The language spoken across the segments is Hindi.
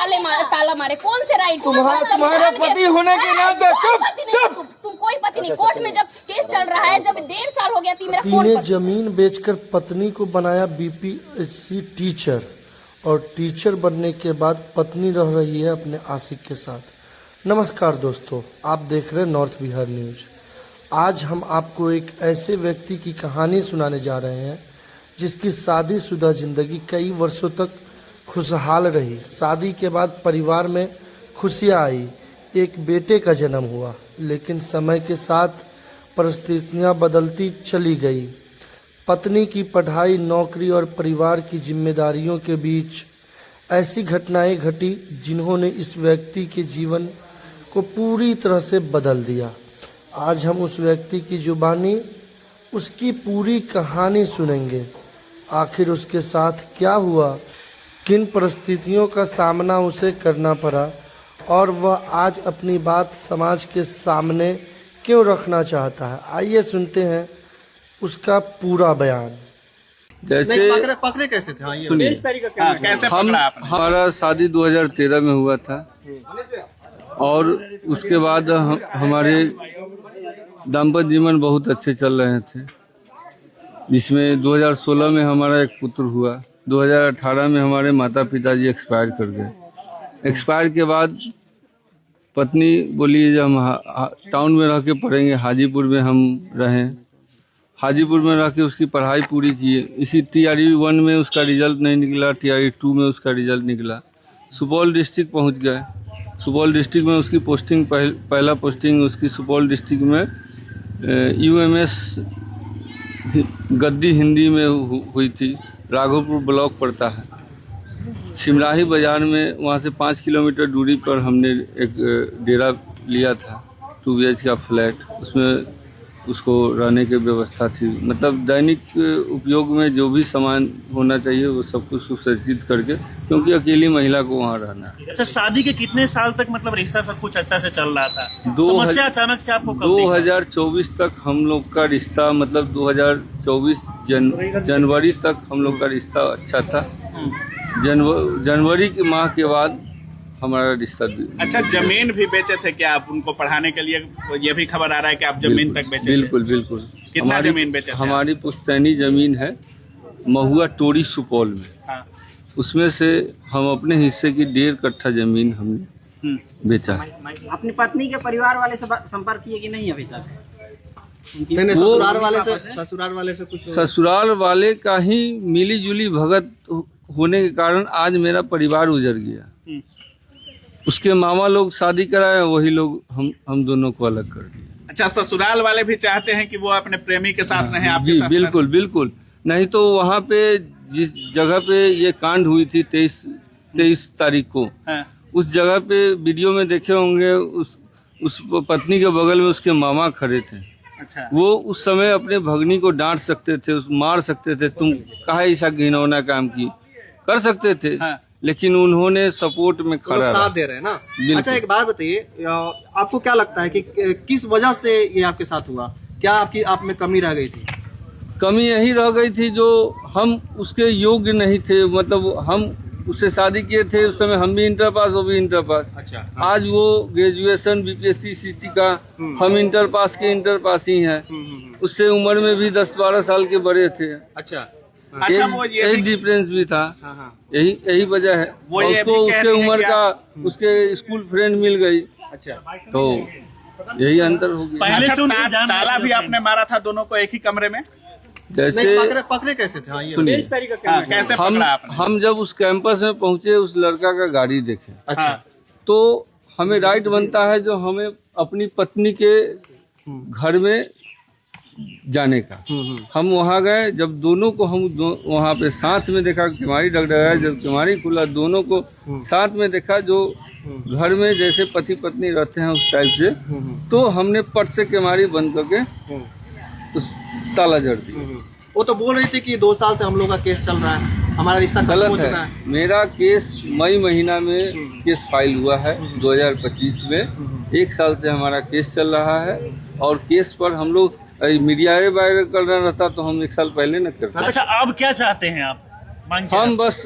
ताला मारे? कौन से राइट? तुम्हारा पति होने के नाते तुम कोई पति नहीं। कोर्ट में जब केस चल रहा है, जब 1.5 साल हो गया थी मेरा पति ने जमीन बेचकर पत्नी को बनाया बीपीएससी टीचर और टीचर बनने के बाद पत्नी रह रही है अपने आशिक के साथ। नमस्कार दोस्तों, आप देख रहे हैं नॉर्थ बिहार न्यूज। आज हम आपको एक ऐसे व्यक्ति की कहानी सुनाने जा रहे हैं जिसकी शादीशुदा जिंदगी कई वर्षों तक खुशहाल रही। शादी के बाद परिवार में खुशियाँ आई, एक बेटे का जन्म हुआ, लेकिन समय के साथ परिस्थितियाँ बदलती चली गई। पत्नी की पढ़ाई, नौकरी और परिवार की जिम्मेदारियों के बीच ऐसी घटनाएं घटी जिन्होंने इस व्यक्ति के जीवन को पूरी तरह से बदल दिया। आज हम उस व्यक्ति की जुबानी उसकी पूरी कहानी सुनेंगे। आखिर उसके साथ क्या हुआ, किन परिस्थितियों का सामना उसे करना पड़ा और वह आज अपनी बात समाज के सामने क्यों रखना चाहता है। आइए सुनते हैं उसका पूरा बयान। जैसे पकड़े कैसे थे? सुनिए, कैसे पकड़ा आपने? हमारा शादी 2013 में हुआ था और उसके बाद हमारे दाम्पत्य जीवन बहुत अच्छे चल रहे थे, जिसमें 2016 में हमारा एक पुत्र हुआ। 2018 में हमारे माता पिताजी एक्सपायर कर गए। एक्सपायर के बाद पत्नी बोली जब हम टाउन में रह के पढ़ेंगे, हाजीपुर में हम रहें। हाजीपुर में रह के उसकी पढ़ाई पूरी की। इसी TRE 1 में उसका रिजल्ट नहीं निकला, TRE 2 में उसका रिजल्ट निकला। सुपौल डिस्ट्रिक्ट पहुंच गए। सुपौल डिस्ट्रिक्ट में उसकी पोस्टिंग पहला पोस्टिंग उसकी सुपौल डिस्ट्रिक्ट में UMS गद्दी हिंदी में हुई थी। राघोपुर ब्लॉक पड़ता है, सिमराही बाजार में। वहाँ से 5 किलोमीटर दूरी पर हमने एक डेरा लिया था, 2 BH का फ्लैट। उसमें उसको रहने की व्यवस्था थी, मतलब दैनिक उपयोग में जो भी सामान होना चाहिए वो सब कुछ सुसज्जित करके, क्योंकि अकेली महिला को वहाँ रहना है। अच्छा, शादी के कितने साल तक मतलब रिश्ता सब कुछ अच्छा से चल रहा था? समस्या अचानक से आपको 2024 तक हम लोग का रिश्ता, मतलब 2024 जनवरी तक हम लोग का रिश्ता अच्छा था। जनवरी के माह के बाद हमारा रिश्ता भी। अच्छा, जमीन भी बेचे थे क्या आप उनको पढ़ाने के लिए? ये भी खबर आ रहा है कि आप जमीन तक बेचे। बिल्कुल बिल्कुल। कितना जमीन बेचे थे? हमारी पुश्तैनी जमीन है महुआ टोरी सुपौल में। हाँ। उसमें से हम अपने हिस्से की 1.5 कट्ठा जमीन हमने बेचा है। अपनी पत्नी के परिवार वाले से संपर्क किए कि नहीं अभी तक? ससुराल वाले से कुछ? ससुराल वाले का ही मिली जुली भगत होने के कारण आज मेरा परिवार उजड़ गया। उसके मामा लोग शादी कराए, वही लोग हम दोनों को अलग कर दिए। अच्छा, ससुराल वाले भी चाहते हैं कि वो अपने प्रेमी के साथ रहें आपके जी साथ? बिल्कुल बिल्कुल। नहीं तो वहाँ पे जिस जगह पे ये कांड हुई थी 23 तारीख को, हाँ। उस जगह पे वीडियो में देखे होंगे, उस पत्नी के बगल में उसके मामा खड़े थे। अच्छा। वो उस समय अपने भगनी को डांट सकते थे, मार सकते थे, तुम काहे ऐसा घिनौना काम की, कर सकते थे। हाँ। लेकिन उन्होंने सपोर्ट में खड़ा साथ दे रहे हैं ना। अच्छा, एक बात बताइए, आपको क्या लगता है कि किस वजह से ये आपके साथ हुआ? क्या आप में कमी रह गई थी? कमी यही रह गई थी जो हम उसके योग्य नहीं थे। मतलब हम उससे शादी किए थे, उस समय हम भी इंटर पास, वो भी इंटर पास। अच्छा। हाँ। आज वो ग्रेजुएशन BPSC CT का, हम इंटर पास ही हैं। उससे उम्र में भी 10-12 साल के बड़े थे। अच्छा। अच्छा, वो ये डिफरेंस भी था। हाँ हाँ। यही वजह है। वो उसको उसके उम्र का उसके स्कूल फ्रेंड मिल गई। अच्छा, तो यही अंतर हो गया। पहले से अच्छा, ताला भी आपने मारा था दोनों को एक ही कमरे में? जैसे पकड़े कैसे थे? सुनिए, कैसे पकड़ा आपने? हम जब उस कैंपस में पहुंचे, उस लड़का का गाड़ी देखे। अच्छा। तो हमें राइट बनता है जो हमें अपनी पत्नी के घर में जाने का। हम वहाँ गए, जब दोनों को हम वहाँ पे साथ में देखा, किमारी डगडगाया, जब किमारी खुला दोनों को साथ में देखा, जो घर में जैसे पति पत्नी रहते हैं उस टाइप से। तो हमने पट से किमारी बंद करके ताला जड़ दिया। वो तो बोल रही थी कि 2 साल से हम लोग का केस चल रहा है, हमारा रिश्ता गलत है। मेरा केस मई महीना में केस फाइल हुआ है 2025 में। 1 साल से हमारा केस चल रहा है और केस पर हम लोग मीडिया वायरल करना रहता तो हम 1 साल पहले न करते। अच्छा, अब क्या चाहते हैं आप? हम बस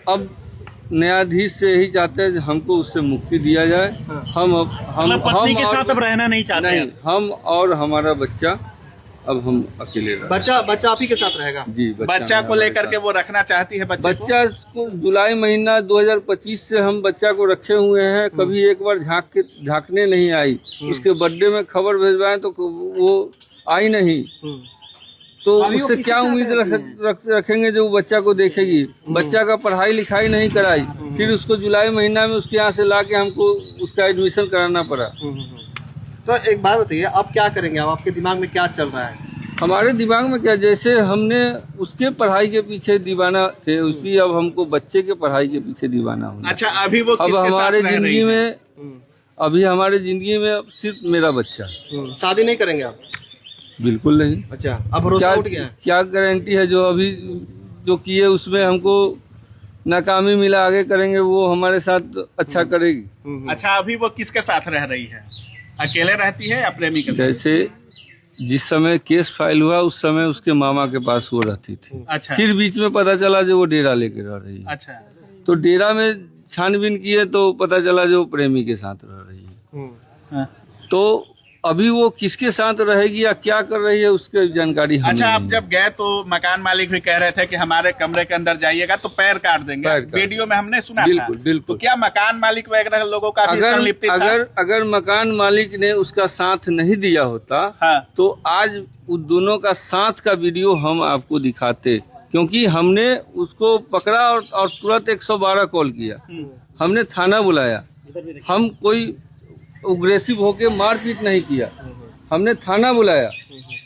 अब न्यायाधीश से यही चाहते हैं कि हमको उससे मुक्ति दिया जाए। हम मतलब पत्नी के साथ अब रहना नहीं चाहते नहीं, हैं। हम और हमारा बच्चा अब हम अकेले रह बच्चा आप ही के साथ रहेगा? जी, बच्चा को लेकर के वो रखना चाहती है बच्चा को जुलाई महीना 2025 से हम बच्चा को रखे हुए हैं। कभी एक बार झांकने नहीं आई। उसके बर्थडे में खबर भिजवाए तो वो आई नहीं, तो उससे क्या उम्मीद रखेंगे जो बच्चा को देखेगी। बच्चा का पढ़ाई लिखाई नहीं कराई, फिर उसको जुलाई महीना में उसके यहाँ से ला के हमको उसका एडमिशन कराना पड़ा। तो एक बात बताइए, आप क्या करेंगे? अब आपके दिमाग में क्या चल रहा है? हमारे दिमाग में क्या, जैसे हमने उसके पढ़ाई के पीछे दीवाना थे, उसी अब हमको बच्चे के पढ़ाई के पीछे दीवाना होना। अच्छा, अभी वो अब हमारे जिंदगी में सिर्फ मेरा बच्चा। शादी नहीं करेंगे आप? बिल्कुल नहीं। अच्छा, अब भरोसा उठ गया है? क्या गारंटी है जो अभी जो किए उसमें हमको नाकामी मिला, आगे करेंगे वो हमारे साथ अच्छा करेगी। अच्छा, अभी वो किसके साथ रह रही है? अकेले रहती है या प्रेमी के साथ? जैसे जिस समय केस फाइल हुआ उस समय उसके मामा के पास वो रहती थी। अच्छा। फिर बीच में पता चला जो वो डेरा लेके रह रही है। अच्छा, तो डेरा में छानबीन किए तो पता चला जो प्रेमी के साथ रह रही है। तो अभी वो किसके साथ रहेगी या क्या कर रही है उसकी जानकारी हमें अच्छा, आप नहीं। जब गए तो मकान मालिक भी कह रहे थे कि हमारे कमरे के अंदर जाइएगा तो पैर काट देंगे। वीडियो में हमने सुना बिल्कुल, था। बिल्कुल। तो क्या मकान मालिक वगैरह लोगों का भी संलिप्त था? अगर मकान मालिक ने उसका साथ नहीं दिया होता, हाँ। तो आज उन दोनों का साथ का वीडियो हम आपको दिखाते, क्योंकि हमने उसको पकड़ा और तुरंत 112 कॉल किया। हमने थाना बुलाया। हम कोई उग्रेसिव होके मारपीट नहीं किया, हमने थाना बुलाया।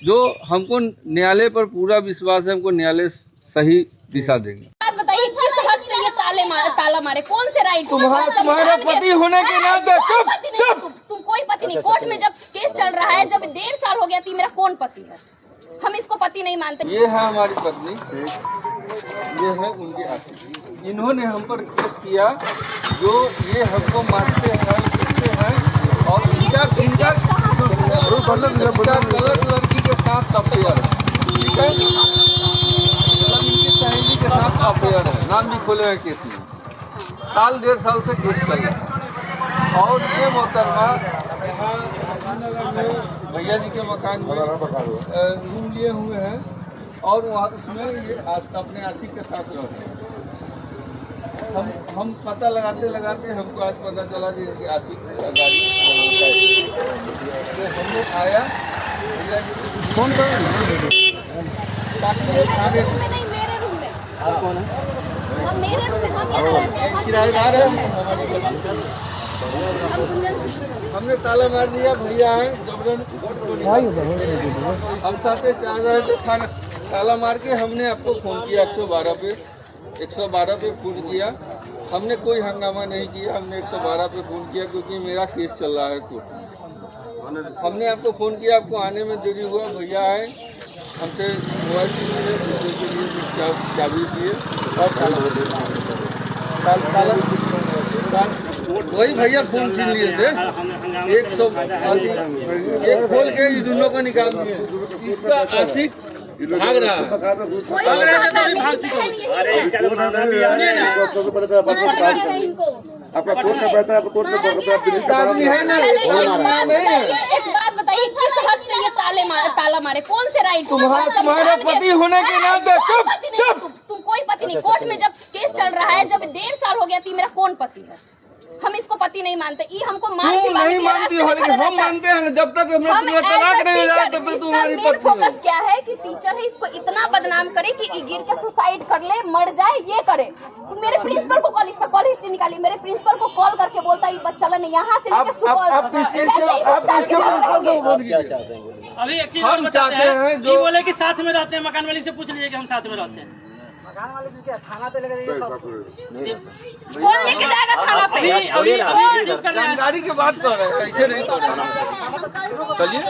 जो हमको न्यायालय पर पूरा विश्वास है, हमको न्यायालय सही दिशा देंगे। बात बताइए, किस हक से ये ताला मारे? कौन से राइट? तुम्हारा पति होने के नाते तुम कोई पति नहीं। कोर्ट में जब केस चल रहा है, जब 1.5 साल हो गया थी, मेरा कौन पति है? हम इसको पति नहीं मानते। ये है हमारी पत्नी, ये है उनकी आशिक। इन्होंने हम पर केस किया, जो ये हमको मारते हैं, पीटते हैं और इनका गलत लड़की के साथ अफेयर है। ठीक है, इनकी सहेली के साथ अफेयर है। नाम भी खोले हैं केस में। 1.5 साल से केस चल रहा है। और ये मोहतरमा यहाँ नगर में भैया जी के मकान में रूम लिए हुए हैं और वहाँ उसमें ये अपने आशिक के साथ रह रहे हैं। हम पता लगाते हमको आज पता चला कि इनकी आशिक का गाड़ी तो हमने आया। कौन नहीं, मेरे रूम में। आप कौन है? हम मेरे रूम में, हम यहाँ रहते हैं। किराएदार है। हमने ताला मार दिया, भैया है जबरन। हम चाहते चाह रहे थे खाना, ताला मार के हमने आपको फोन किया 112 पे फोन किया। हमने कोई हंगामा नहीं किया, हमने 112 पे फोन किया क्योंकि मेरा केस चल रहा है कोर्ट में। हमने आपको फोन किया, आपको आने में देरी हुआ, भैया आए, हमसे मोबाइल के लिए चाबी दिए और ताला वही भैया फोन छीन लिए थे। 100 एक खोल के इन दोनों को निकाल दिए। इसका आशिक भाग रहा है। आपका कोर्ट में बैठा है, कोर्ट में आदमी है ना। एक बात बताइए, किस हक से ये ताला मारे? कौन से राइट? तुम्हारा पति होने के नाते तुम कोई पति नहीं। कोर्ट में जब केस चल रहा है, जब 1.5 साल हो गया थी, मेरा कौन पति है? हम इसको पति नहीं मानते। ये हमको नहीं मानती हो, लेकिन हम मानते हैं। जब तक हमें तलाक नहीं मिला तब तक तुम्हारी पत्नी। फोकस क्या है कि टीचर है, इसको इतना बदनाम करे कि गिर के सुसाइड कर ले, मर जाए, ये करे। मेरे प्रिंसिपल को कॉल, इसका कॉल हिस्ट्री निकाली, मेरे प्रिंसिपल को कॉल करके बोलता है बच्चा नहीं, यहाँ से लेके अभी एक चीज हम चाहते हैं, जो बोले कि साथ में रहते हैं, मकान वाली से पूछ लीजिए कि हम साथ में रहते हैं। कौन लेके जाएगा थाना पे? अभी जानकारी की बात कर रहे हैं, ऐसे नहीं कर रहे। चलिए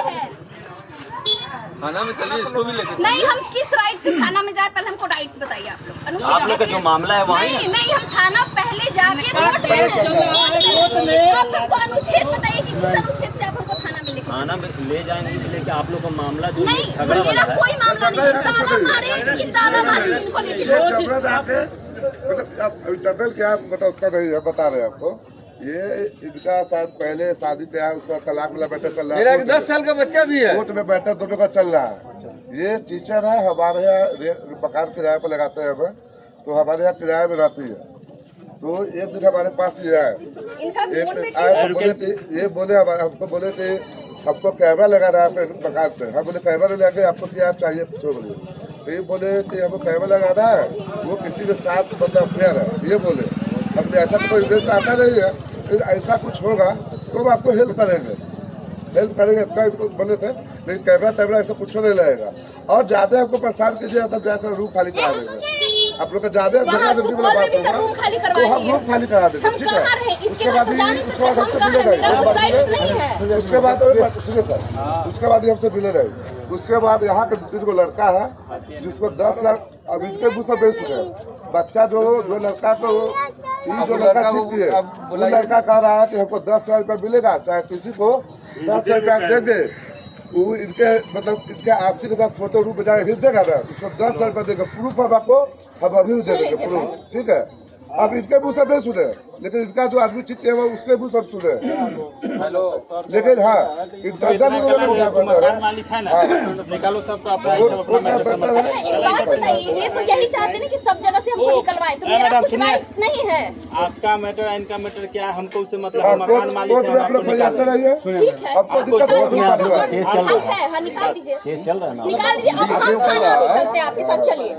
थाना में, चलिए इसको भी लेके। नहीं, हम किस राइट से थाना में जाए? पहले हमको राइट्स बताइए आप लोग। आप लोग का जो मामला है वहाँ नहीं, हम थाना पहले जाके कोर्ट में आप हमको अनुच्छेद बताइए कि किस अनुच्छेद से आप हमको थाना में लेके थाना में ले जाएंगे, इसलिए कि आप लोग का मामला जो नहीं, झगड़ा वाला मेरा है। कोई मामला नहीं है। ताला मारे, ये ताला मारे, इनको लेके मतलब टोटल क्या मतलब उसका नहीं है, बता रहे हैं आपको। ये इनका शायद पहले शादी पे है, उसका तलाक वाला मैटर चल रहा है। मेरा 10 साल का बच्चा भी है। कोर्ट में मैटर दोनों का चल रहा है। ये टीचर है, हमारे यहाँ मकान किराए पर लगाते हैं हमें, तो हमारे यहाँ किराए में रहती है। तो एक दिन हमारे पास ये आए, ये बोले हमको बोले थे हमको कैमरा लगा रहा है मकान पे। हम बोले कैमरा लगा के आपको क्या चाहिए पूछो बोले। तो ये बोले कि हमको कैमरा लगा रहा है, वो किसी के साथ मतलब अफेयर है, ये बोले। हमने ऐसा तो कोई उद्देश्य आता नहीं है, ऐसा कुछ होगा तो हम आपको हेल्प करेंगे बोले थे। लेकिन कैमरा ऐसा कुछ नहीं लगेगा। और ज्यादा आपको परेशान कीजिए तब जैसा रूम खाली करा देंगे। आप लोग का ज्यादा रूम खाली तो हम रूम खाली करा देंगे, ठीक है। उसके बाद हमसे मिले नहीं, उसके बाद सुनिए सर, उसके बाद हमसे मिले नहीं। उसके बाद यहाँ के 2-3 लड़का है जिसको 10 लाख अब इसके दूसरा बेच चुके हैं। बच्चा जो लड़का को जो लड़का वो लड़का कह रहा है कि हमको 10,000 रुपया मिलेगा, चाहे किसी को 10,000 रुपया देंगे। वो इनके मतलब इनके आरसी के साथ फोटो रूप में जाकर देगा ना, उसको 10,000 रुपया देगा। प्रूफ हम आपको हम अभी दे देंगे प्रूफ, ठीक है। अब इनके मुँह से नहीं सुने, लेकिन इनका जो आदमी चिट्ठी है वो उसके मुँह सब सुने। लेकिन हाँ मकान मालिक है ना, निकालो सबको अपना। बात बताइए, ये तो यही चाहते हैं कि सब जगह से हमको निकलवाए, तो मेरा कुछ राइट्स नहीं है। आपका मैटर इनका मैटर क्या है, हमको उससे मतलब मकान मालिक ठीक है, आपको दिक्कत है, हाँ निकाल दीजिए, निकाल दीजिए। अब हम थाना भी चलते हैं आपके साथ, चलिए।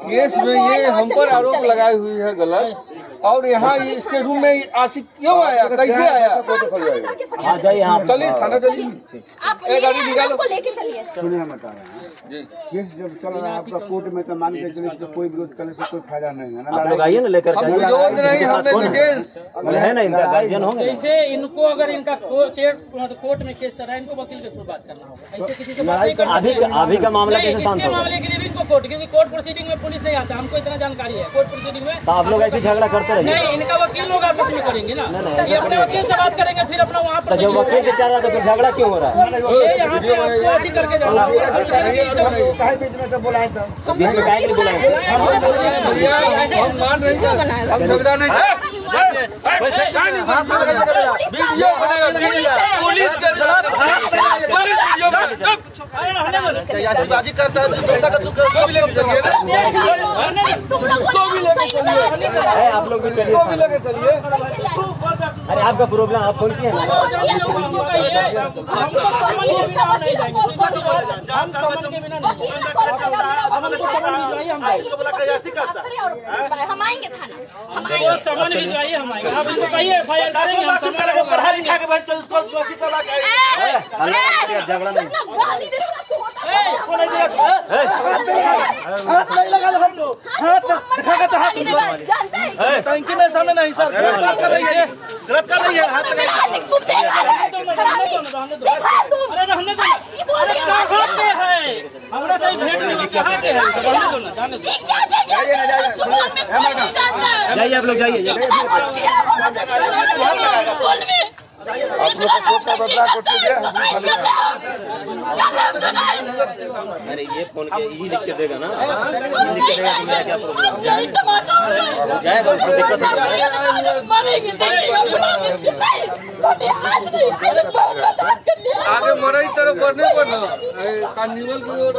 केस में ये हम पर आरोप लगाई हुई है गलत। और यहाँ इसके रूम में आशिक क्यों आया, कैसे आया? चलिए थाना चलिए, आप गाड़ी निकालो, लेके चलिए। केस जब चल रहा है आपका कोर्ट में, तो मान के चलिए कोई विरोध करने से कोई फायदा नहीं है ना। आप लोग आइए ना लेकर हम विरोध नहीं, हमने डिटेल्स है ना, इनका गार्जियन होंगे। जैसे इनको अगर इनका कोर्ट में केस चल रहा है, इनको वकील के थ्रू बात करना होगा। ऐसे किसी से बात नहीं कर सकते। अभी का मामला कैसे शांत इसके होगा? मामले के लिए भी इनको कोर्ट, क्योंकि कोर्ट प्रोसीडिंग में पुलिस नहीं आता, हमको इतना जानकारी है। कोर्ट प्रोसीडिंग में तो आप लोग ऐसे झगड़ा करते रहिए। नहीं, इनका वकील लोग आपस में करेंगे ना, ये अपने वकील से बात करेंगे, फिर अपना वहाँ पर जब वकील के चल रहा तो फिर झगड़ा क्यों हो रहा है? ये यहाँ पे आपको अभी करके जाना होगा। बीच में काहे के लिए बुलाए? हम मान रहे हैं, हम झगड़ा नहीं वीडियो बनेगा, पुलिस के साथ बाजी करता है आप लोग भी चलिए। अरे आपका प्रॉब्लम आप फोन किए ना। हम आएंगे थाना, हम सामान भिजवाइए, हम आएंगे। आप इनको कहिए FIR करेंगे, हम सामान को पढ़ा लिखा के बच्चे उसको झगड़ा नहीं। टंकी में सामने नहीं सर, गलत कर रही है, गलत कर रही है। अरे रहने दो, अरे कहाँ पे है? हमारा सही भेंट नहीं, कहाँ पे है? रहने दो ना, जाने दो। जाइए आप लोग जाइए। आप लोग को कोर्ट का बदला अरे ये फोन के यही लिख के देगा ना, ये लिख के देगा कि मेरा क्या प्रॉब्लम हो जाएगा, उसको दिक्कत आगे मरे ही तरफ बढ़ने पर ना कार्निवल की ओर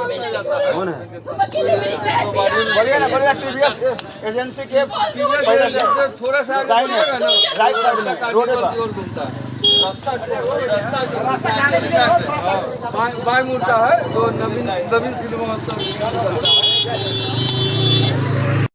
कौन है? बोलिए ना, बोलिए TVS एजेंसी के थोड़ा सा राइट साइड में रोड पर घूमता है, बाएं मुड़ता है, तो नवीन सिनेमा